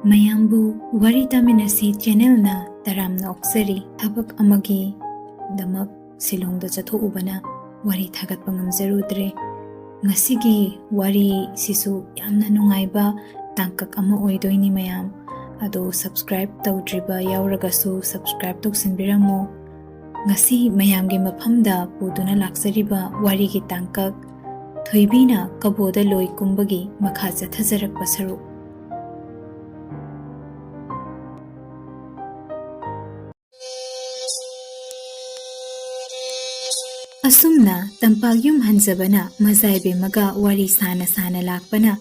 mayambu Wari Taminasi channel na taramna oksari thabak amagi damak silongda chathoubana wari thagat pangamjarudre ngasigi wari sisu yamna nungaiba tangkak ama oidoini mayam ado subscribe tawdriba yauragasu subscribe toksinbiramo ngasi mayamgi maphamda puduna laksariba wari gi tangkak Thoibina Kaboda loi Kumbagi makha chathajarakpa saruk Asumna tampagyum hanjabana mazaibe maga wari sana lakpana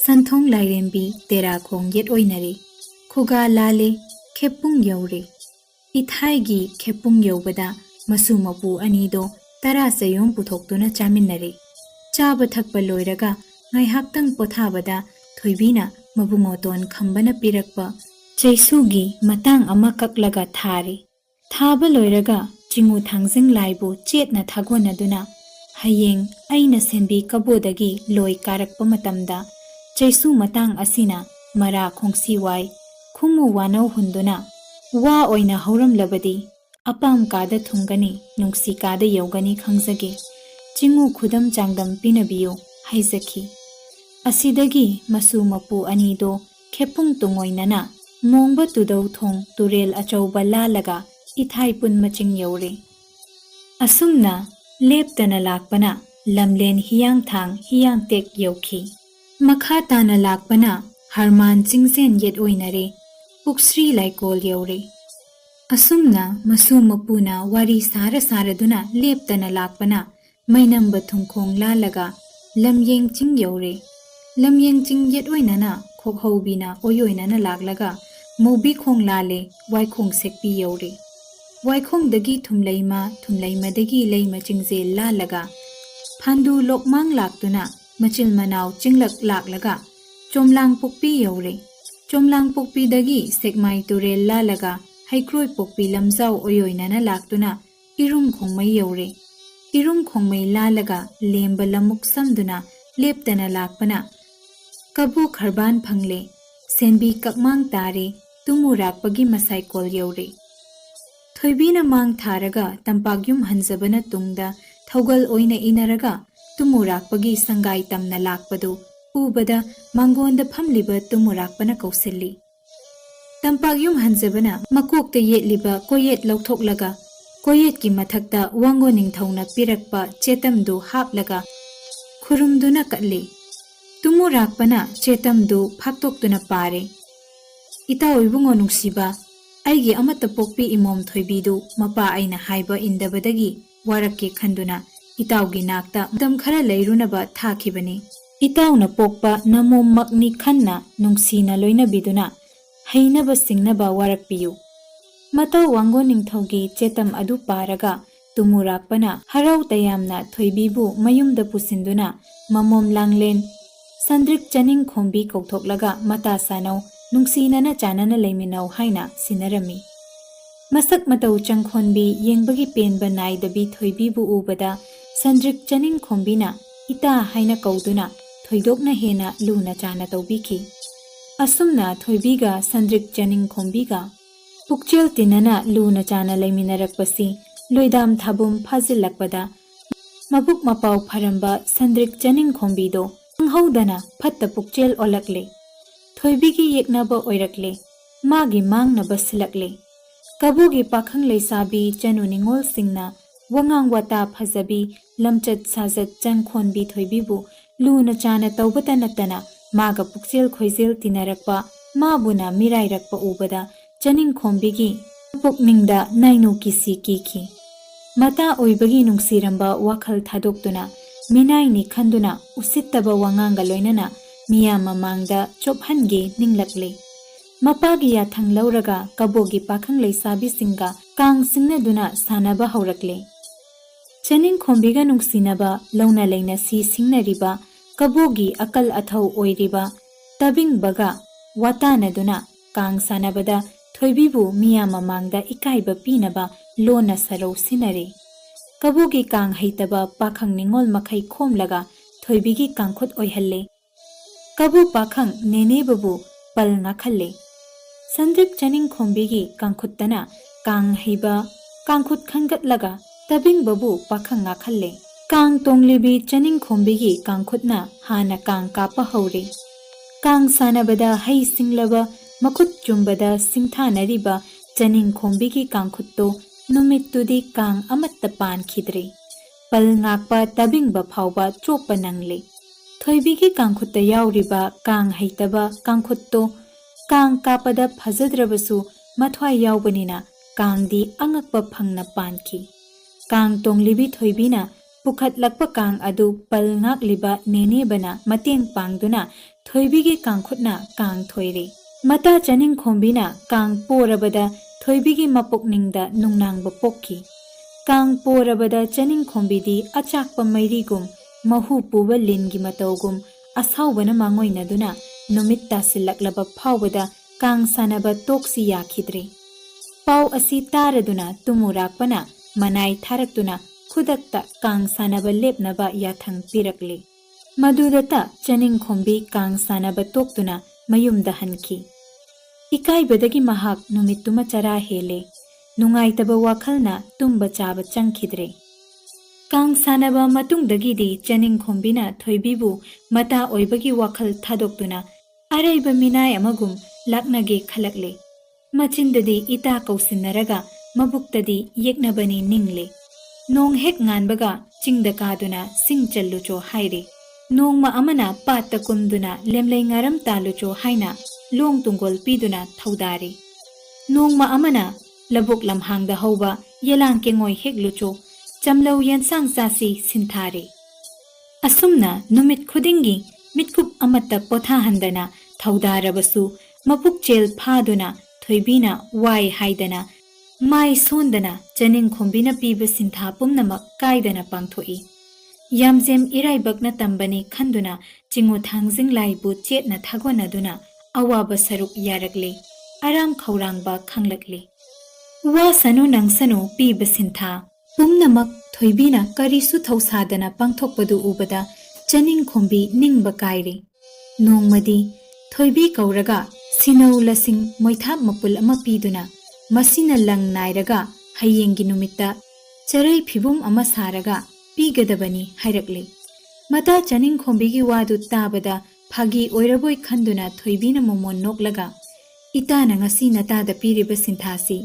santhong lairembi tera khong yet oinari khuga lale khepung yaure ithaigi khepung yaubada masu mapu anido tara sayom puthoktuna chaminare chaba thakpa loiraga ngaihaktang pothabada Thoibina mabungoton khambana pirakpa chaisugi matang ama kaklaga thari thaba loiraga Chingu thangjing laibu chetna thagonaduna hayeng aina senbi kabodagi loi karakpa matamda chaisu matang asina mara khongsi wai khumu wanau hunduna wa oina hauram labadi apam kada thungani nungsi kada yogani khangjage chingu khudam changdam pinabiyo haizaki asidagi masu mapu anido khepung tungoinana mongba tudau thong turel achauba lalaga ithai pun maching yaure asumna leptana lakpana lamlen hiyang thang hiyang tek yauki makha tana lakpana harman chingsen yet oinare puksri laikol yaure asumna masu mapuna wari saraduna leptana lakpana mainam bathungkhong lalaga lamyeng ching yaure lamyeng ching yet oinana khokhaubina oyoinana laklaga mobi khong lale waikhong sekpi yaure Waikhong dagi thumlaima dagi leima chingje lalaga phandu lokmang laktuna machil manau chinglak laklaga chomlang pokpi yaure chomlang pokpi dagi sekmai turel lalaga haikroi pokpi lamjau oyoinana laktuna irum khongmai yaure irum khongmai lalaga lemba lamuk samduna leptana lakpana kabu kharban phangle senbi kakmang tare tumurakpagi masai kol yaure Thoibina mang tharaga tampagyum hanjabana tungda thaugal oina inaraga tumurakpagi sangai tamna lakpadu ubada mangonda phamliba tumurakpana kausilli tampagyum hanjabana makokta yetliba koyet lauthoklaga koyet ki mathakta wango ningthauna pirakpa chetamdu haplaga khurumduna katli tumurakpana chetamdu phaktokduna pare ita oibungo nungsiba Aigi amata pokpi imom Thoibidu mapa aina haiba indabadagi warakke khanduna itaugi nakta dam khara leirunaba thakibani itauna pokpa namom makni khanna nungsina loina biduna heinaba singnaba warakpiyu mata wango ningthaugi chetam adu paraga tumurakpana harau tayamna Thoibibu mayumda pusinduna mamom langlen sandrik chaning khombi kauthoklaga mata sanau nungsinana chanana leiminau haina sinarami masak matau changkhonbi yengbagi penba naidabi Thoibibu ubada sandrik chaning khombina ita haina kauduna thoidokna hena luna chana tawbiki asumna Thoibiga sandrik chaning khombiga pukchel tinana luna chana leiminarakpasi loidam thabum phazilakpada mabuk mapau pharamba sandrik chaning khombido anghaudana phatta pukchel olakle Thoibigi yeknaba oirakle magi mangnaba silakle kabugi pakhang leisabi chanu ningol singna wangang wata phajabi lamchat sajat changkhonbi Thoibibu luna chana tawbata natana maga pukchel khoijel tinarakpa mabuna mirairakpa ubada chaning khombigi pukningda nainu kisi kiki mata oibagi nungsiramba wakhal thadoktuna minaini khanduna usittaba wanganga loinana Mia mamangda chophange ninglakle mapagi yathang lauraga kabogi pakhang leisabi singa kang singna duna sanaba haurakle chaning khombiga nungsinaba launa leina si singnariba kabogi akal athau oiriba tabing baga watana duna kang sanabada Thoibibu Mia mamangda ikaiba pinaba lona sarau sinare kabogi kang heitaba pakhang ningol makhai khomlaga Thoibigi kangkhot oihalle Kabu pakhang nene babu pal nga khalle Sandrip chaning khombigi kangkhuttana kang heiba kangkhut khangatlaga tabing babu pakhang ngakhalle kang tonglibi chaning khombigi kangkhutna hana kang kapa haure kang sanabada hai singlaba makhut chumbada singthanariba chaning khombigi kangkhutto numittudi kang amatta pan khidre pal ngakpa tabing ba phawba chopa nangle thoibigi kangkhutta yauriba kang heitaba kangkhutto kang kapada phajadrabasu mathwai yaubanina kangdi angakpa phangna pankhi kang tonglibi thoibina pukhatlakpa kang adu pal ngakliba nenebana mateng pangduna thoibigi kangkhutna kang thoire mata chaning khombina kang porabada thoibigi mapukningda nungnangba pokki kang porabada chaning khombidi achakpa mairigum mahu puba lingi matawgum asawbana mangoinaduna numit tasillaklaba phawbada kang sanaba toksi yakhidre pau asi taraduna tumurakpana manai tharaktuna khudakta kang sanaba lepnaba yathang pirakle madudata chaning khombi kang sanaba toktuna mayumda hanki ikaibadagi mahak numituma chara hele nungaitaba wakhalna tumba chaba changkhidre kang sanaba matungdagidi chaning khombina thoibibu mata oibagi wakhal thadoktuna araiba minai amagum laknage khalakle machindadi ita kausinnaraga mabuktadi yeknabani ningle nong hek nganbaga chingda kaduna sing challucho haire nongma amana patta kumduna lemlei ngaram talucho haina long tungol piduna thaudare nongma amana labuk lamhangda hauba yelang kengoi hek lucho chamlau yansang sasi sinthare asumna numit khudingi mitkup amatta potha handana thaudarabasu mapuk chel phaduna thoibina wai haidana mai sondana chaning khombina piba sintha pumnamak kaidana pangthoi yamjem iraibakna tambani khanduna chingu thangjing laibu chetna thagonaduna awaba saruk yarakle aram khaurangba khanglakle wa sanu nangsanu piba sintha pumnamak thoibina karisu thausadana pangthokpadu ubada chaning khombi ningba kaire nongmadi thoibi kauraga sinau lasing moithap mapul ama piduna masina lang nairaga hayengi numitta charai phibum ama saraga pigadabani hairakle mata chaning khombigi wadu tabada phagi oiraboi khanduna thoibina momon noklaga itana ngasi natada piriba sinthasi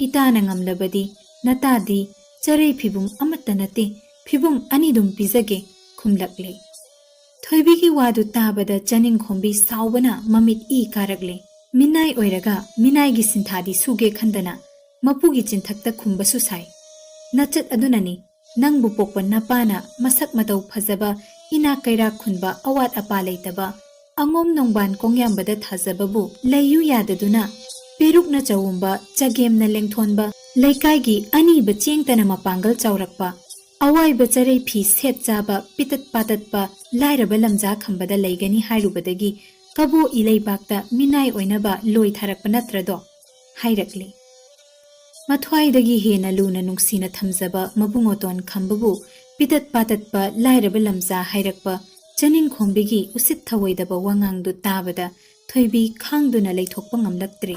itana ngamlabadi natadi charai phibum amatta nate phibum ani dum pizage khumlakle thoibigi wadu tabada chaning khombi saubana mamit I karakle minai oiraga minai gi sinthadi suge khandana mapugi chinthakta khumbasu sai nachat adunani nangbu pokpa napana masak matau phajaba ina kaira khunba awat apa leitaba angom nongban kongyambada thajababu layu yadaduna perukna chawumba chagemna lengthonba laikai gi ani ba chengtana mapangal chaurakpa awai ba charei phi set chaba pitat patatpa lairaba lamja khambada leigani hairubadagi kabo ileibakta minai oinaba loi tharakpa natrado hairakle mathwaidagi hena luna nungsina thamjaba mabungoton khambabu pitat patatpa lairaba lamja hairakpa chaning khombigi usit thawoidaba wangangdu tabada thoibi khangduna leithokpa ngamlaktre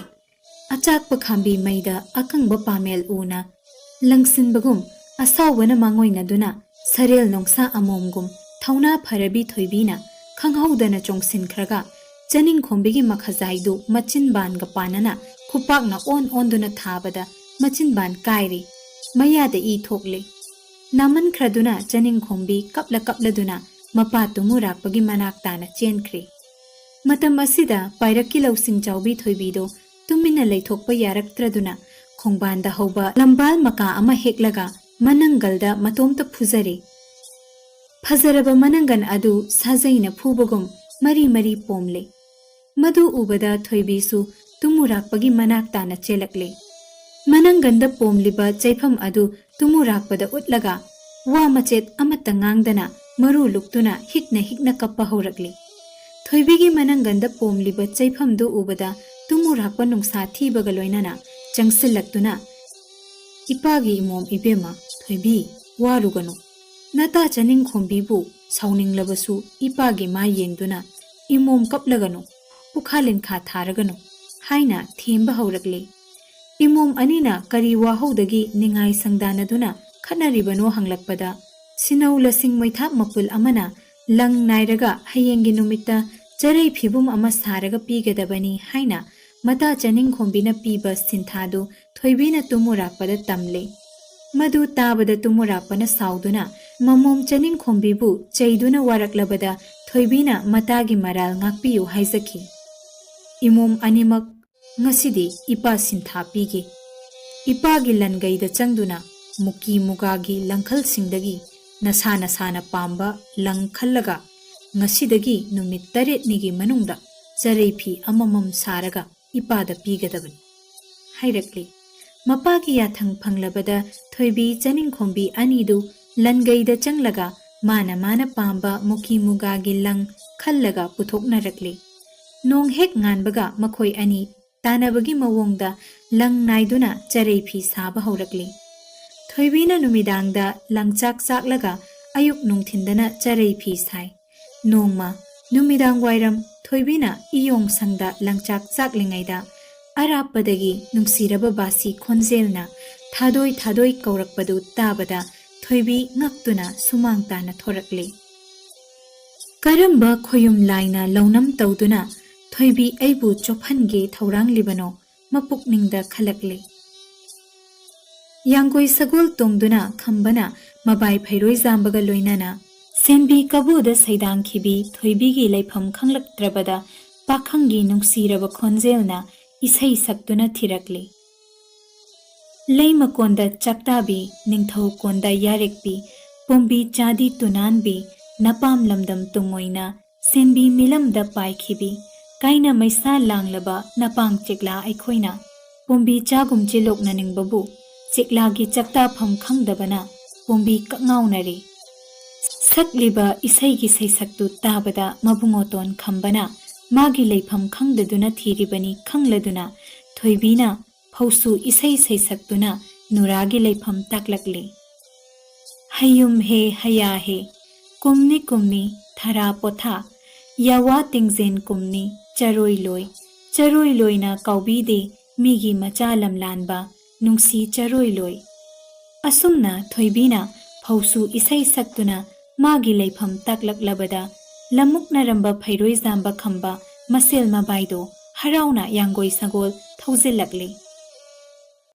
achakpa khambi maida akangba pamel una langsinbagum asawwana mangoina duna sarel nongsa amomgum thauna pharabi thoibina khanghaudana chongsin khraga chaning khombigi makhazaidu machin banga panana khupakna on duna thabada machin ban kairi mayada I thokle naman khraduna chaning khombi kapla duna mapa tumu rakpagi manak tana chenkhre matam asida pairakki lausing chawbi thoibido tumina leithokpa yaraktraduna khongbanda hauba lambal maka ama heklaga manangalda matomta phuzare phazaraba manangan adu sajaina phubagum mari pomle madu ubada thoibisu tumurakpagi manak tana chelakle mananganda pomliba chaifam adu tumurakpada utlaga wa machet amatta ngangdana maru luktuna hikna kappa horakle thoibigi mananganda pomliba chaifamdu ubada tumurakpa nungsa thibaga loinana changsillaktuna ipagi imom ibema thoibi waruganu nata chaning khombibu sauninglabasu ipagi ma yengduna imom kaplaganu pukhalin kha tharaganu haina themba haurakle. Imom anina kari wahaudagi ningai sangdanaduna khanaribano hanglakpada sinau lasing moithap mapul amana lang nairaga hayengi numita charai phibum ama saraga pigadabani haina mata chaning khombina piba sinthadu thoibina tumurakpada tamle. Madu tabada tumurakpana sauduna mamom chaning khombibu chaiduna waraklabada thoibina matagi maral ngakpiyu haizaki. Imom animak ngasidi ipa sintha pige. Ipa gi langaida changduna muki mugagi langkhal singdagi nasa nasana pamba langkhallaga ngasidagi numit taret nigi manungda charai phi amamam saraga ipada pigadabani hairakli. Mapagi yathang phanglabada thoibi chaning khombi anidu langaida changlaga mana pamba muki mugagi lang khallaga puthoknarakli. Nong hek nganbaga makhoi ani tanabagi mawongda lang naiduna charai phi saba haurakli. Thoibina numidangda langchak chaklaga ayuk nungthindana charai phi sai. Nongma numidang wairam thoibina iyong sangda langchak chaklingaida arapadagi nungsiraba basi khonjelna thadoi kaurakpadu tabada thoibi ngaktuna sumang tana thorakle. Karamba khoyum laina launam tauduna thoibi aibu chophange thaurang libano mapukningda khalakle. Yangoi sagol tongduna khambana mabai phairoi zambaga loinana senbi kaboda saidang khibi thoibi gi laifam khanglaktrabada pakhangi nungsiraba khonjelna isai saktuna thirakle. Leima konda chaktabi ningthau konda yarekpi pombi chadi tunanbi napam lamdam tungoina senbi milamda paikhibi kaina maisa langlaba napang chekla aikhoina pombi chagum chilokna ningbabu cheklagi chakta pham khangdabana pombi kakngaunare. Sakliba isaigi saisaktu tabada mabungoton khambana magi leifam khangdaduna thiribani khangladuna thoibina phausu isai saisaktuna nuragi leifam taklakle. Hayum he haya he kumni thara potha yawa tingzen kumni charoi loina kaubide migi macha lamlanba nungsi charoi loi. Asumna thoibina phausu isai saktuna magi leifam taklaklabada lamukna ramba phairoi zamba khamba masel mabaido harauna yangoi sagol thaujilakle.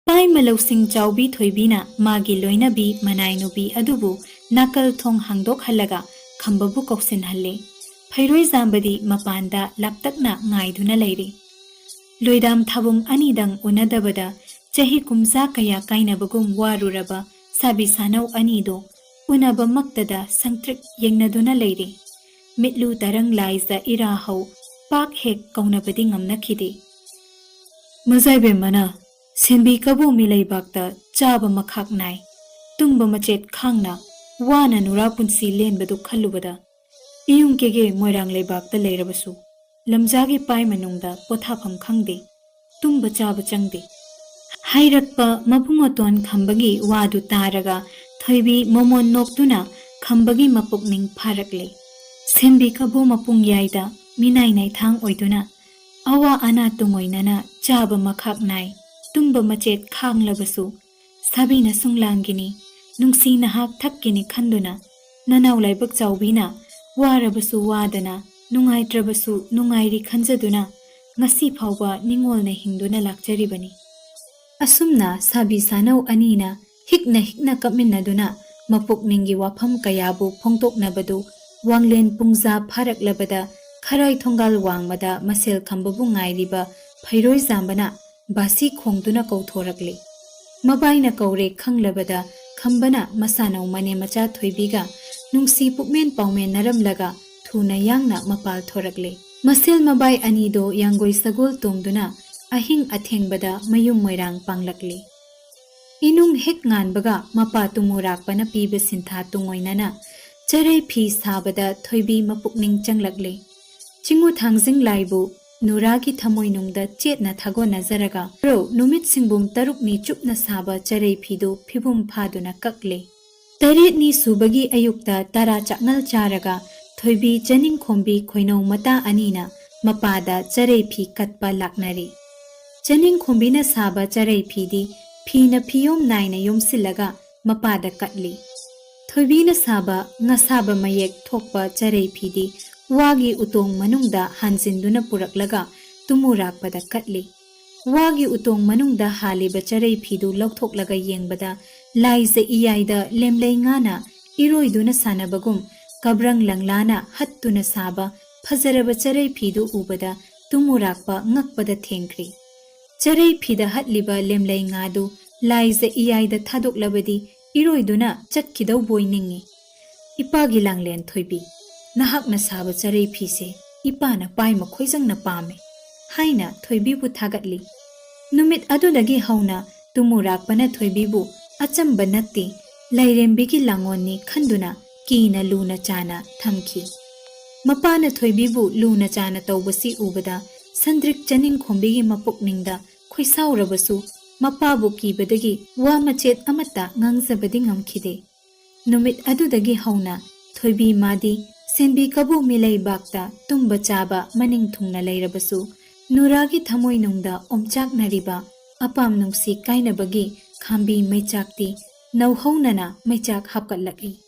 Pai malausing chaubi thoibina magi loinabi manainubi adubu nakal thong hangdok halaga khambabu koksin halle. Phairoi zambadi mapanda laptakna ngaiduna leire. Loidam thabum anidang unadabada chahi kumza kaya kainabagum waruraba sabi sanau anido unaba maktada sangtrik yengnaduna leire. Mitlu tarang laiza irahau pak hek kaunabadi ngamnakhide. Mazaibe mana senbi kabu milai bakta chaba makhak nai tungba machet khangna wana nura punsi lenbadu khallubada iyung kege moirang leibakta leirabasu lamjagi pai manungda pothafam khangde tumba chaba changde. Hairakpa mabungoton khambagi wadu taraga thoibi momon noktuna khambagi mapukning pharakle. Senbi kabu mapung yaida minai nai thang oiduna awa ana tungoinana chaba makhak nai tumba machet khanglabasu sabina sunglangini nungsi nahak thakkini khanduna nanau laibak chaubina warabasu wadana nungaitrabasu nungairi khanjaduna ngasi phawba ningolna hingduna lakjaribani. Asumna sabi sanau anina hikna kapminnaduna mapukningi wafam kayabu phongtoknabadu wanglen pungza pharaklabada kharai thongal wangmada masel khambabu ngairiba phairoi zambana basi khongduna kauthorakle. Mabaina kaure khanglabada khambana masanau mane macha thoibiga nungsi pukmen paumen naramlaga thuna yangna mapal thorakle. Masel mabai anido yangoi sagol tongduna ahing athengbada mayum moirang panglakle. Inung hek nganbaga mapa tumurakpana piba sintha tungoinana charai phi sabada thoibi mapukning changlakle. Chingu thangjing laibu nuragi thamoi nungda chetna thago nazaraga ro numit singbum tarukni chupna saba charai phidu phibum phaduna kakle. Taretni subagi ayukta tara chaknal charaga thoibi chaning khombi khoinau mata anina mapada charai phi katpa laknari. Chaning Kumbina Saba Charai Pidi, Pina Pium Nina Yum Silaga, Mapada Katli. Thoibina Saba, Nasaba Mayek Tokpa Charai Pidi, Wagi Utong Manungda Hansinduna Puraklaga, Tumurak Pada Katli. Wagi Utong Manungda Hali Bacharai Pidu Loktok Laga Yengbada, Liza Iyaida Lemlay Iroiduna Sanabagum, Kabrang Langlana, Hattuna Saba, Pazaraba Charai Pidu Ubada, Tumurakpa Ngakpada Tenkri. Charai Pida Hatliba Lemlay Ngadu, Liza Iyaida Tadok Labadi, Iroiduna, Chatkidaw Boy Ningi. Ipagi Langlen Thoibi, Nahak na Saba Charai Pise, Ipana Pai Makoizang na Pame. Haina Thoibibu Tagatli. Numit Adudagi Hauna, Tumurakpana Thoibibu, Achamba Natti, Lairembigi Langoni Kanduna, Kina Luna Chana, Thamki. Mapana Thoibibu Luna Chana Tawbasi Ubada, Sandrik Janing Kumbigi Mapukninda, Kwisaurabasu, Mapabu Kibadagi, Wamachet Amata, Ngangzabadi Ngamkide. Numit Adudagi Hauna, Thoibi Madi, Senbi Kabu Milay Bakta, Tumba Chaba, Maning Tungna Lairabasu, Nuragi Thamoy Nungda, Omchak Nariba, Apam Nungsi Kainabagi, Kambi Maichakti, Nauhaunana, Maichak Hapkalaki.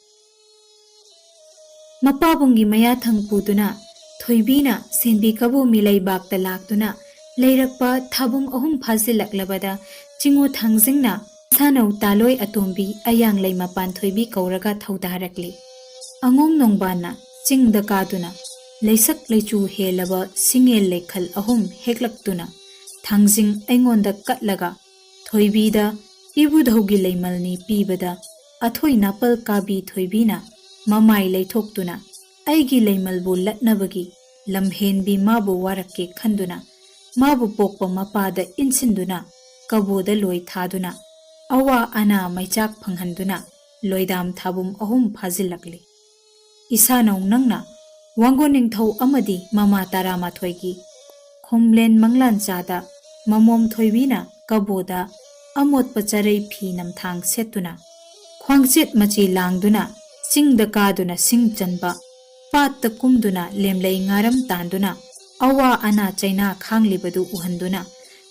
Mapabungi Mayathang Puduna, Thoibina, Senbi Kabu Milay Bakta Laktuna, Lairakpa Thabum Ahum Phazilak Labada, Chingu Thangzingna, Sanau Taloi Atombi, Ayang Lay Mapan Thoibi Kauraga Thaudarakli. Angom Nongbana, Ching the Kaduna, Laisak Laichu Helaba, Singel Lekal Ahum Heklaktuna, Thangzing Engon the Katlaga, Thoibida, Ibudhogi Laymalni Pibada, Athoi Napal Kabi Thoibina, Mamai Laytoktuna, Aigi Laymalbu Latnabagi, Lamhen bi Mabu Warake Kanduna, Mabu Pokpa Mapada Insinduna, Kaboda Loi Thaduna, Awa Ana Maichak Panghanduna, Loidam Thabum Ahum Phazilakli. Isanaw Nangna, Wangoning Thau Amadi, Mama Tarama Thoigi, Khomlen Manglan Chada, Mamom Thoibina, Kaboda, Amot Pacharai Pinam Thang Setuna, Kwangsit Machi Langduna, Sing the Kaduna Sing Janba, Pat the Kumduna, Lemlay Ngaram Tanduna, Awa Ana China Kanglibadu Uhanduna,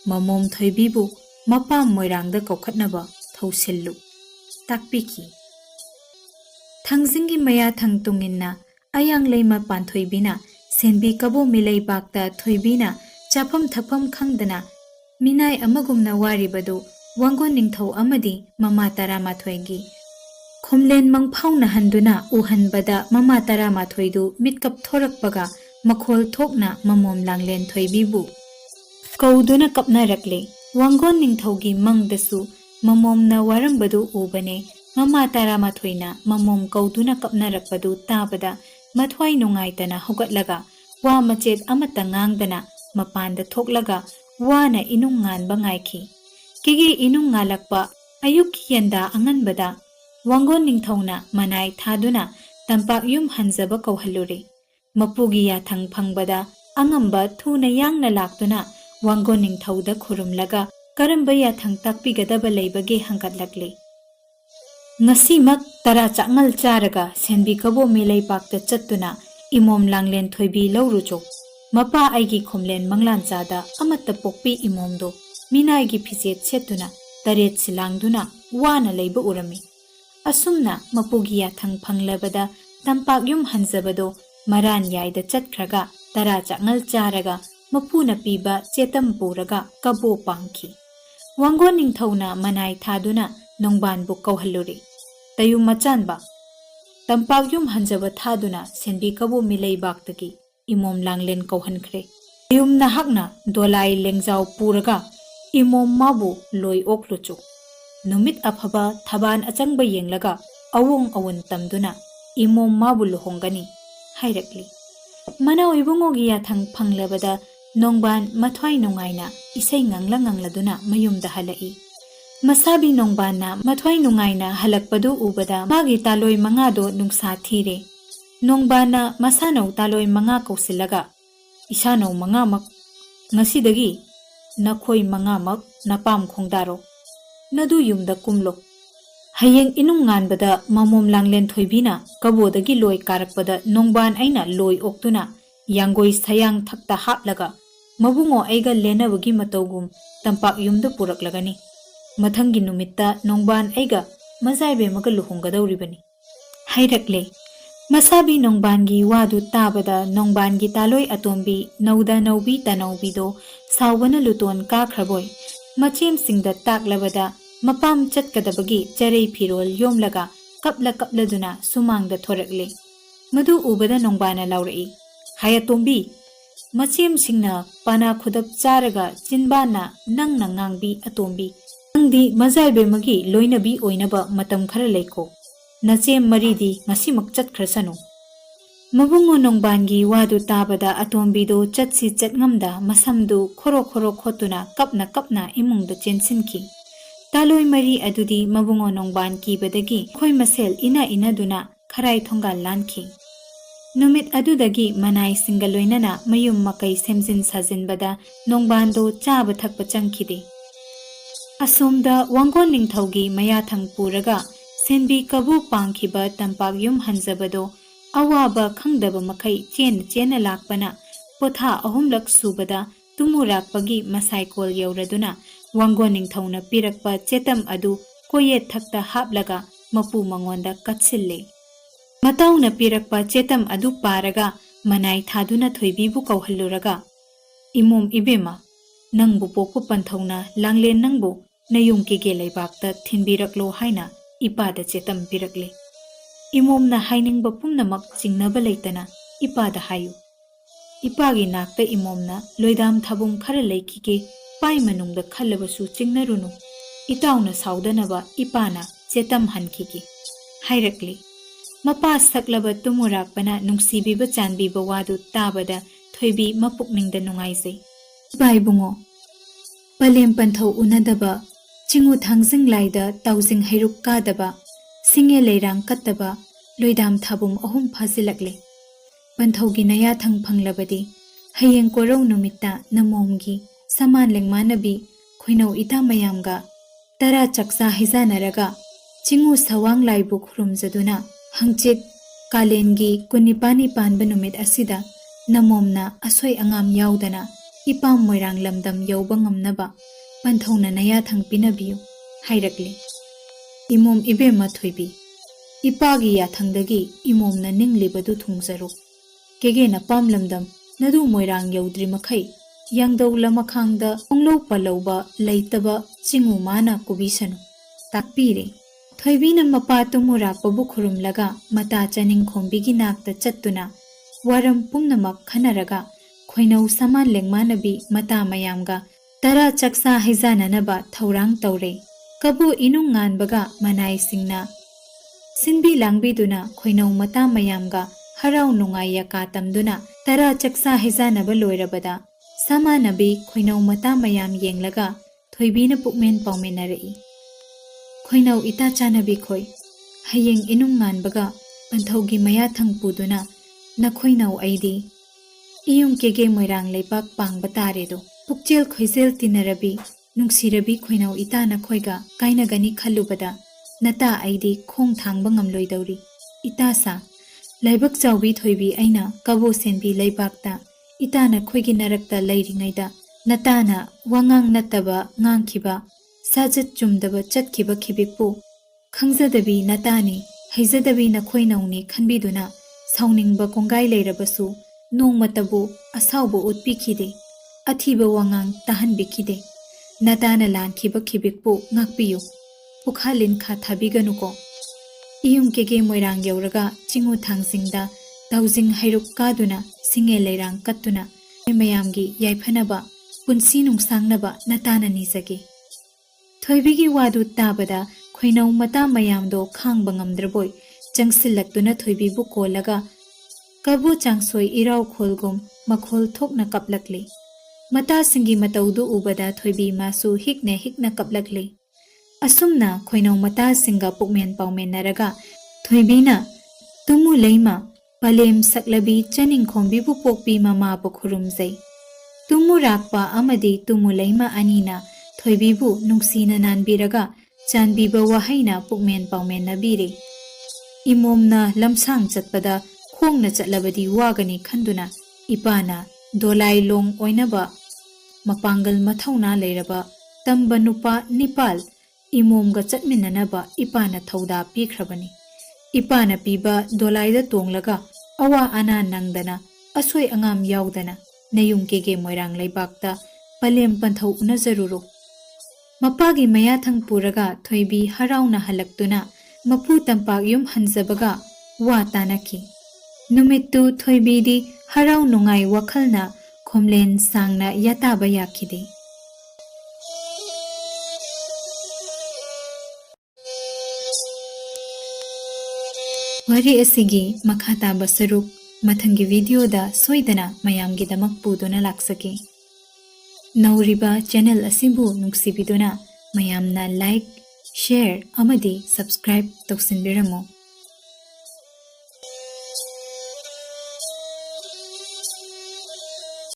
Mamom Thoibibu, Mapa Moirang the Kokatnaba, Thausillu. Takpiki. Thangzingi Maya Thang Tungina, Ayang Lema Pan Thoibina, Senbi Kabo Milay Bakta Thoibina, Chapam Thapam Kangdana, Minay Amagumna Wari Badu, Wangon Ningtho Amadi, Mama Tarama Thoigi. Khomlen Mangpauna Handuna, Uhan Bada, Mama Tarama Thoidu, Mitkap Thorak Baga, Makhol Thokna, Mamom Langlen Thoibibu. Kauduna Kapna Rakle, Wangon Ningthogi Mang Dasu, Mamom na Warambadu Ubane, Mama Tarama Thoina, Mamom Kauduna Kapna Rakbadu Tabada, Matwai Nungaitana Hogatlaga, Wa Machet Amatangang Mapanda Toklaga, Wana Inungan Bangaiki. Kigi Inungalakpa, Ayuki Yanda Anganbada, Wangon Ningthona, Manai Thaduna, Tampak Yum Hanzaba Kauhaluri. Mapugi Yathang Pangbada, Angamba Tuna Yang Nalaktuna, Wangon Ningthoda Kurumlaga, Karambaya Thang Takpigadaba Laybagi Hankatlakli. Ngasimak Tara Changal Charaga, Senbi Kabo Milay Pakta Chatuna, Imom Langlen Thoibi Laurucho, Mapa Aigi Khomlen Manglan Chada, Amata Pokpi Imomdo, Minaigi Piset Setuna, Taret Silangduna, Wana Layba Urami. Asumna, Mapugia Thang Panglabada, Tampak Yum Hanzabado, Maran Yaida Chatkraga, Tara Changal Charaga, Mapuna Piba, Chetam Puraga, Kabo Panki. Wangon Ningthona Manai Thaduna, Nongban Bukau Haluri. Tayum Machanba Tampak Yum Hanzaba Thaduna, Senbi Kabo Milay Baktaki, Imom Langlen Kauhankre. Tayum Nahakna, Dolai Lengzao Puraga, Imom Mabu, Loi Okluchu. Numit Aphaba, Taban Achangba Yenglaga, Awong Awan Tamduna, Imom Mabu Luhongani, Hairakli. Mana Ibungogia Thang Panglabada, Nongban Matwai Nungaina, Isay Ngangladuna, Mayum Dahalai. Masabi Nongbana, Matwai Nungaina, Halakpadu Ubada, Magi Taloi Mangado Nungsa Thire. Nongbana, Masano Taloi Manga Kausilaga. Isano Mangamak. Ngasidagi, Nakoi Mangamak, Napam Kongdaro. Nadu Yumda Kumlo. Hayeng Inungan Bada, Mamom Langlen Thoibina, Kabodagi Loi Karakpada, Nongban Aina Loi Oktuna, Yangoi Sayang Takta Haplaga. ꯃꯕꯨꯡꯉꯣ ꯑꯩꯒ ꯂꯦꯟꯅꯕꯒꯤ ꯃꯇꯧꯒꯨꯝ ꯇꯝꯄꯥꯛ ꯌꯨꯝꯗ ꯄꯨꯔꯛꯂꯒꯅꯤ ꯃꯊꯪꯒꯤ ꯅꯨꯃꯤꯠꯇ ꯅꯣꯡꯕꯥꯟ ꯑꯩꯒ ꯃꯖꯥꯏꯕꯦꯝꯃꯒ ꯂꯨꯍꯣꯡꯒꯗꯧꯔꯤꯕꯅꯤ ꯍꯥꯏꯔꯛꯂꯦ ꯃꯁꯥꯕꯤ ꯅꯣꯡꯕꯥꯟꯒꯤ ꯋꯥꯗꯨ ꯇꯥꯕꯗ ꯅꯣꯡꯕꯥꯟꯒꯤ ꯇꯥꯂꯣꯏ ꯑꯇꯣꯝꯕꯤ ꯅꯧꯗ ꯅꯧꯕꯤ ꯇꯅꯧꯕꯤꯗꯣ ꯁꯥꯎꯕꯅ ꯂꯨꯇꯣꯟ ꯀꯥꯈ꯭ꯔꯕꯣꯏ ꯃꯆꯦꯝꯁꯤꯡꯗ ꯇꯥꯛꯂꯕꯗ ꯃꯄꯥꯝ ꯆꯠꯀꯗꯕꯒꯤ ꯆꯔꯩ ꯐꯤꯔꯣꯜ ꯌꯣꯝꯂꯒ ꯀꯞꯂꯗꯨꯅ ꯁꯨꯃꯥꯡꯗ ꯊꯣꯔꯛꯂꯦ ꯃꯗꯨ ꯎꯕꯗ ꯅꯣꯡꯕꯥꯟꯅ ꯂꯥꯎꯔꯛꯏ ꯍꯥꯌꯇꯣꯝꯕꯤ ꯃꯆꯦꯝꯁꯤꯡꯅ ꯄꯥꯅꯥ ꯈꯨꯗꯞ ꯆꯥꯔꯒ ꯆꯤꯟꯕꯥꯟꯅ ꯅꯪꯅ ꯉꯥꯡꯕꯤ ꯑꯇꯣꯝꯕꯤ ꯅꯪꯗꯤ ꯃꯖꯥꯏꯕꯦꯝꯃꯒꯤ ꯂꯣꯏꯅꯕꯤ ꯑꯣꯏꯅꯕ ꯃꯇꯝ ꯈꯔ ꯂꯩꯀꯣ ꯅꯆꯦꯝ ꯃꯔꯤꯗꯤ ꯉꯁꯤꯃꯛ ꯆꯠꯈ꯭ꯔꯁꯅꯨ ꯃꯕꯨꯡꯉꯣ ꯅꯣꯡꯕꯥꯟꯒꯤ ꯋꯥꯗꯨ ꯇꯥꯕꯗ ꯑꯇꯣꯝꯕꯤꯗꯣ ꯆꯠꯁꯤ ꯆꯠꯉꯝꯗ ꯃꯁꯝꯗꯨ ꯈꯣꯔꯣ ꯈꯣꯔꯣ ꯈꯣꯠꯇꯨꯅ ꯀꯞꯅ ꯏꯃꯨꯡꯗ ꯆꯦꯟꯁꯤꯟꯈꯤ ꯇꯥꯂꯣꯏ ꯃꯔꯤ ꯑꯗꯨꯗꯤ ꯃꯕꯨꯡꯉꯣ ꯅꯣꯡꯕꯥꯟ ꯀꯤꯕꯗꯒꯤ ꯈꯣꯏ ꯃꯁꯦꯜ ꯏꯅꯗꯨꯅ ꯈꯔꯥꯏ ꯊꯣꯡꯒꯥꯜ ꯂꯥꯟꯈꯤ ꯅꯨꯃꯤꯠ ꯑꯗꯨꯗꯒꯤ ꯃꯅꯥꯏꯁꯤꯡꯒ ꯂꯣꯏꯅꯅ ꯃꯌꯨꯝ ꯃꯀꯩ ꯁꯦꯝꯖꯤꯟ ꯁꯥꯖꯤꯟꯕꯗ ꯅꯣꯡꯕꯥꯟꯗꯣ ꯆꯥꯕ ꯊꯛꯄ ꯆꯪꯈꯤꯗꯦ ꯑꯁꯣꯝꯗ ꯋꯥꯡꯒꯣꯟ ꯅꯤꯡꯊꯧꯒꯤ ꯃꯌꯥꯊꯪ ꯄꯨꯔꯒ ꯁꯦꯟꯕꯤ ꯀꯕꯨ ꯄꯥꯡꯈꯤꯕ ꯇꯝꯄꯥꯛ ꯌꯨꯝ ꯍꯟꯖꯕꯗꯣ ꯑꯋꯥꯕ ꯈꯪꯗꯕ ꯃꯈꯩ ꯆꯦꯟꯅ ꯂꯥꯛꯄꯅ ꯄꯣꯊꯥ 3ꯂꯛ ꯁꯨꯕꯗ ꯇꯨꯃꯨꯔꯥꯛꯄꯒꯤ ꯃꯁꯥꯏꯀꯣꯜ ꯌꯧꯔꯗꯨꯅ ꯋꯥꯡꯒꯣꯟ ꯅꯤꯡꯊꯧꯅ ꯄꯤꯔꯛꯄ ꯆꯦꯇꯝ ꯑꯗꯨ ꯀꯣꯌꯦꯠ ꯊꯛꯇ ꯍꯥꯞꯂꯒ ꯃꯄꯨ ꯃꯉꯣꯟꯗ ꯀꯠꯁꯤꯜꯂꯦ ꯃꯇꯥꯎꯅ ꯄꯤꯔꯛꯄ ꯆꯦꯇꯝ ꯑꯗꯨ ꯄꯥꯔꯒ ꯃꯅꯥꯏ ꯊꯥꯗꯨꯅ ꯊꯣꯏꯕꯤꯕꯨ ꯀꯧꯍꯜꯂꯨꯔꯒ ꯏꯃꯣꯝ ꯏꯕꯦꯝꯃ ꯅꯪꯕꯨ ꯄꯣꯛꯄ ꯄꯟꯊꯧꯅ ꯂꯥꯡꯂꯦꯟ ꯅꯪꯕꯨ ꯅꯌꯨꯝ ꯀꯦꯒꯦ ꯂꯩꯕꯥꯛꯇ ꯊꯤꯟꯕꯤꯔꯛꯂꯣ ꯍꯥꯏꯅ ꯏꯄꯥꯗ ꯆꯦꯇꯝ ꯄꯤꯔꯛꯂꯦ ꯏꯃꯣꯝꯅ ꯍꯥꯏꯅꯤꯡꯕ ꯄꯨꯝꯅꯃꯛ ꯆꯤꯡꯅꯕ ꯂꯩꯇꯅ ꯏꯄꯥꯗ ꯍꯥꯏꯌꯨ ꯏꯄꯥꯒꯤ ꯅꯥꯛꯇ ꯏꯃꯣꯝꯅ ꯂꯣꯏꯗꯥꯝ ꯊꯥꯕꯨꯝ ꯈꯔ ꯂꯩꯈꯤꯒꯦ ꯄꯥꯏ ꯃꯅꯨꯡꯗ ꯈꯜꯂꯕꯁꯨ ꯆꯤꯡꯅꯔꯨꯅꯨ ꯏꯇꯥꯎꯅ ꯁꯥꯎꯗꯅꯕ ꯏꯄꯥꯅ ꯆꯦꯇꯝ ꯍꯟꯈꯤꯒꯦ ꯍꯥꯏꯔꯛꯂꯦ ꯃꯄꯥ ꯁꯛꯂꯕ ꯇꯨꯃꯨꯔꯥꯛꯄꯅ ꯅꯨꯡꯁꯤꯕꯤꯕ ꯆꯥꯟꯕꯤꯕ ꯋꯥꯗꯨ ꯇꯥꯕꯗ ꯊꯣꯏꯕꯤ ꯃꯄꯨꯛꯅꯤꯡꯗ ꯅꯨꯡꯉꯥꯏꯖꯩ ꯏꯄꯥ ꯏꯕꯨꯡꯉꯣ ꯄꯂꯦꯝ ꯄꯟꯊꯧ ꯎꯅꯗꯕ ꯆꯤꯡꯎ ꯊꯥꯡꯖꯤꯡ ꯂꯥꯏꯗ ꯇꯥꯎꯖꯤꯡ ꯍꯩꯔꯨꯛ ꯀꯥꯗꯕ ꯁꯤꯡꯉꯦ ꯂꯩꯔꯥꯡ ꯀꯠꯇꯕ ꯂꯣꯏꯗꯥꯝ ꯊꯥꯕꯨꯝ 3 ꯐꯥꯖꯤꯜꯂꯛꯂꯦ ꯄꯟꯊꯧꯒꯤ ꯅꯌꯥꯊꯪ ꯐꯪꯂꯕꯗꯤ ꯍꯌꯦꯡ ꯀꯣꯔꯧ ꯅꯨꯃꯤꯠꯇ ꯅꯃꯣꯝꯒꯤ ꯁꯃꯥꯟ ꯂꯦꯡꯃꯥꯟꯅꯕꯤ ꯈꯣꯏꯅꯧ ꯏꯇꯥ ꯃꯌꯥꯝꯒ ꯇꯔꯥ ꯆꯥꯛꯆꯥ ꯍꯩꯖꯥꯟꯅꯔꯒ ꯆꯤꯡꯎ ꯁꯋꯥꯡ ꯂꯥꯏꯕꯨ ꯈꯨꯔꯨꯝꯖꯗꯨꯅ ꯍꯪꯆꯤꯠ ꯀꯥꯂꯦꯟꯒꯤ 19 ꯄꯥꯟꯕ ꯅꯨꯃꯤꯠ ꯑꯁꯤꯗ ꯅꯃꯣꯝꯅ ꯑꯁꯣꯏ ꯑꯉꯥꯝ ꯌꯥꯎꯗꯅ ꯏꯄꯥꯝ ꯃꯣꯏꯔꯥꯡ ꯂꯝꯗꯝ ꯌꯧꯕ ꯉꯝꯅꯕ ꯄꯟꯊꯧꯅ ꯅꯌꯥꯊꯪ ꯄꯤꯅꯕꯤꯌꯨ ꯍꯥꯏꯔꯛꯂꯦ ꯏꯃꯣꯝ ꯏꯕꯦꯝꯃ ꯊꯣꯏꯕꯤ ꯏꯄꯥꯒꯤ ꯌꯥꯊꯪꯗꯒꯤ ꯏꯃꯣꯝꯅ ꯅꯤꯡꯂꯤꯕꯗꯨ ꯊꯨꯡꯖꯔꯨ ꯀꯦꯒꯦꯅ ꯄꯥꯝꯂꯝꯗꯝ ꯅꯗꯨ ꯃꯣꯏꯔꯥꯡ ꯌꯧꯗ꯭ꯔꯤ ꯃꯈꯩ ꯌꯥꯡꯗꯧ ꯂꯃꯈꯥꯡꯗ ꯄꯣꯡꯂꯧ ꯄꯜꯂꯧꯕ ꯂꯩꯇꯕ ꯆꯤꯡꯎ ꯃꯥꯅ ꯀꯨꯕꯤꯁꯅꯨ ꯇꯥꯛꯄꯤꯔꯦ ꯊꯣꯏꯕꯤꯅ ꯃꯄꯥ ꯇꯨꯃꯨꯔꯥꯛꯄꯕꯨ ꯈꯨꯔꯨꯝꯂꯒ ꯃꯇꯥ ꯆꯅꯤꯡꯈꯣꯝꯕꯤꯒꯤ ꯅꯥꯛꯇ ꯆꯠꯇꯨꯅ ꯋꯥꯔꯝ ꯄꯨꯝꯅꯃꯛ ꯈꯟꯅꯔꯒ ꯈꯣꯏꯅꯧ ꯁꯃꯥꯟ ꯂꯦꯡꯃꯥꯟꯅꯕꯤ ꯃꯇꯥ ꯃꯌꯥꯝꯒ ꯇꯔꯥ ꯆꯥꯛꯆꯥ ꯍꯩꯖꯥꯟꯅꯅꯕ ꯊꯧꯔꯥꯡ ꯇꯧꯔꯦ ꯀꯕꯨ ꯏꯅꯨꯡ ꯉꯥꯟꯕꯒ ꯃꯅꯥꯏꯁꯤꯡꯅ ꯁꯤꯟꯕꯤ ꯂꯥꯡꯕꯤꯗꯨꯅ ꯈꯣꯏꯅꯧ ꯃꯇꯥ ꯃꯌꯥꯝꯒ ꯍꯔꯥꯎ ꯅꯨꯡꯉꯥꯏ ꯌꯥꯀꯥ ꯇꯝꯗꯨꯅ ꯇꯔꯥ ꯆꯥꯛꯆꯥ ꯍꯩꯖꯥꯟꯅꯕ ꯂꯣꯏꯔꯕꯗ ꯁꯃꯥꯟꯅꯕꯤ ꯈꯣꯏꯅꯧ ꯃꯇꯥ ꯃꯌꯥꯝ ꯌꯦꯡꯂꯒ ꯊꯣꯏꯕꯤꯅ ꯄꯨꯛꯃꯦꯟ ꯄꯥꯎꯃꯤꯟꯅꯔꯛꯏ ꯈꯣꯏꯅꯧ ꯏꯇꯥ ꯆꯥꯟꯅꯕꯤ ꯈꯣꯏ ꯍꯌꯦꯡ ꯏꯅꯨꯡ ꯉꯥꯟꯕꯒ ꯄꯟꯊꯧꯒꯤ ꯃꯌꯥꯊꯪ ꯄꯨꯗꯨꯅ ꯅꯈꯣꯏꯅꯧ ꯑꯩꯗꯤ ꯏꯌꯨꯝ ꯀꯦꯒꯦ ꯃꯣꯏꯔꯥꯡ ꯂꯩꯕꯥꯛ ꯄꯥꯡꯕ ꯇꯥꯔꯦꯗꯣ ꯄꯨꯛꯆꯦꯜ ꯈꯣꯏꯖꯦꯜ ꯇꯤꯟꯅꯔꯕꯤ ꯅꯨꯡꯁꯤꯔꯕꯤ ꯈꯣꯏꯅꯧ ꯏꯇꯥꯅ ꯈꯣꯏꯒ ꯀꯥꯏꯅꯒꯅꯤ ꯈꯜꯂꯨꯕꯗ ꯅꯇꯥ ꯑꯩꯗꯤ ꯈꯣꯡ ꯊꯥꯡꯕ ꯉꯝꯂꯣꯏꯗꯧꯔꯤ ꯏꯇꯥꯁꯥ ꯂꯥꯏꯕꯛ ꯆꯥꯎꯕꯤ ꯊꯣꯏꯕꯤ ꯑꯩꯅ ꯀꯕꯣ ꯁꯦꯟꯕꯤ ꯂꯩꯕꯥꯛꯇ ꯏꯇꯥꯅ ꯈꯣꯏꯒꯤ ꯅꯔꯛꯇ ꯂꯩꯔꯤꯉꯩꯗ ꯅꯇꯥꯅ ꯋꯥꯉꯥꯡ ꯅꯠꯇꯕ ꯉꯥꯡꯈꯤꯕ ꯁꯥꯖꯠ ꯆꯨꯝꯗꯕ ꯆꯠꯈꯤꯕ ꯈꯤꯕꯤꯛꯄꯨ ꯈꯪꯖꯗꯕꯤ ꯅꯇꯥꯅꯤ ꯍꯩꯖꯗꯕꯤ ꯅꯈꯣꯏꯅꯧꯅꯤ ꯈꯟꯕꯤꯗꯨꯅ ꯁꯥꯎꯅꯤꯡꯕ ꯀꯣꯡꯒꯥꯏ ꯂꯩꯔꯕꯁꯨ ꯅꯣꯡꯃꯇꯕꯨ ꯑꯁꯥꯎꯕ ꯎꯠꯄꯤꯈꯤꯗꯦ ꯑꯊꯤꯕ ꯋꯥꯉꯥꯡ ꯇꯥꯍꯟꯕꯤꯈꯤꯗꯦ ꯅꯇꯥꯅ ꯂꯥꯟꯈꯤꯕ ꯈꯤꯕꯤꯛꯄꯨ ꯉꯥꯛꯄꯤꯌꯨ ꯄꯨꯈꯥ ꯂꯤꯟꯈꯥ ꯊꯥꯕꯤꯒꯅꯨꯀꯣ ꯏꯌꯨꯝ ꯀꯦꯒꯦ ꯃꯣꯏꯔꯥꯡ ꯌꯧꯔꯒ ꯆꯤꯡꯎ ꯊꯥꯡꯖꯤꯡꯗ ꯇꯥꯎꯖꯤꯡ ꯍꯩꯔꯨꯛ ꯀꯥꯗꯨꯅ ꯁꯤꯡꯉꯦ ꯂꯩꯔꯥꯡ ꯀꯠꯇꯨꯅ ꯃꯌꯥꯝꯒꯤ ꯌꯥꯏꯐꯅꯕ ꯄꯨꯟꯁꯤ ꯅꯨꯡꯁꯥꯡꯅꯕ ꯅꯇꯥꯅ ꯅꯤꯖꯒꯦ ꯊꯣꯏꯕꯤꯒꯤ ꯋꯥꯗꯨ ꯇꯥꯕꯗ ꯈꯣꯏꯅꯧ ꯃꯇꯥ ꯃꯌꯥꯝꯗꯣ ꯈꯥꯡꯕ ꯉꯝꯗ꯭ꯔꯕꯣꯏ ꯆꯪꯁꯤꯜꯂꯛꯇꯨꯅ ꯊꯣꯏꯕꯤꯕꯨ ꯀꯣꯜꯂꯒ ꯀꯕꯨ ꯆꯥꯡꯁꯣꯏ ꯏꯔꯥꯎ ꯈꯣꯜꯒꯨꯝ ꯃꯈꯣꯜ ꯊꯣꯛꯅ ꯀꯞꯂꯛꯂꯤ ꯃꯇꯥꯁꯤꯡꯒꯤ ꯃꯇꯧꯗꯨ ꯎꯕꯗ ꯊꯣꯏꯕꯤ ꯃꯥꯁꯨ ꯍꯤꯛꯅ ꯀꯞꯂꯛꯂꯤ ꯑꯁꯨꯝꯅ ꯈꯣꯏꯅꯧ ꯃꯇꯥꯁꯤꯡꯒ ꯄꯨꯛꯃꯦꯟ ꯄꯥꯎꯃꯦꯟꯅꯔꯒ ꯊꯣꯏꯕꯤꯅ ꯇꯨꯃꯨ ꯂꯩꯃ ꯄꯂꯦꯝ ꯁꯛꯂꯕꯤ ꯆꯅꯤꯡꯈꯣꯝꯕꯤꯕꯨ ꯄꯣꯛꯄꯤ ꯃꯃꯥꯕꯨ ꯈꯨꯔꯨꯝꯖꯩ ꯇꯨꯃꯨꯔꯥꯛꯄ ꯑꯃꯗꯤ ꯇꯨꯃꯨ ꯂꯩꯃ ꯑꯅꯤꯅ ꯊꯣꯏꯕꯤꯕꯨ ꯅꯨꯡꯁꯤꯅ ꯅꯥꯟꯕꯤꯔꯒ ꯆꯥꯟꯕꯤꯕ ꯋꯥꯍꯩꯅ ꯄꯨꯛꯃꯦꯟ ꯄꯥꯎꯃꯦꯟꯅꯕꯤꯔꯦ ꯏꯃꯣꯝꯅ ꯂꯝꯁꯥꯡ ꯆꯠꯄꯗ ꯈꯣꯡꯅ ꯆꯠꯂꯕꯗꯤ ꯋꯥꯒꯅꯤ ꯈꯟꯗꯨꯅ ꯏꯄꯥꯅ ꯗꯣꯂꯥꯏ ꯂꯣꯡ ꯑꯣꯏꯅꯕ mapangal mathawna leiraba tamba nupa nipal imomga chatminanaba ipana thawda pikhrabani. Ipana piba dolaida tonglaga awa ana nangdana asoi angam yaudana nayung kege moirang laibakta palem panthaw unazaruro. Mapagi mayathang puraga thoibi harauna halaktuna mapu tampak yum hanzabaga wa tanaki. Numittu thoibidi harau nungai wakhalna khomlen sangna yataba yakhide. Wari asigi makhataba saruk mathangi video da soidana mayamgi damak puduna laksaki. Nauriba channel asibu nuksibiduna mayamna like, share amadi subscribe toksinbiramo.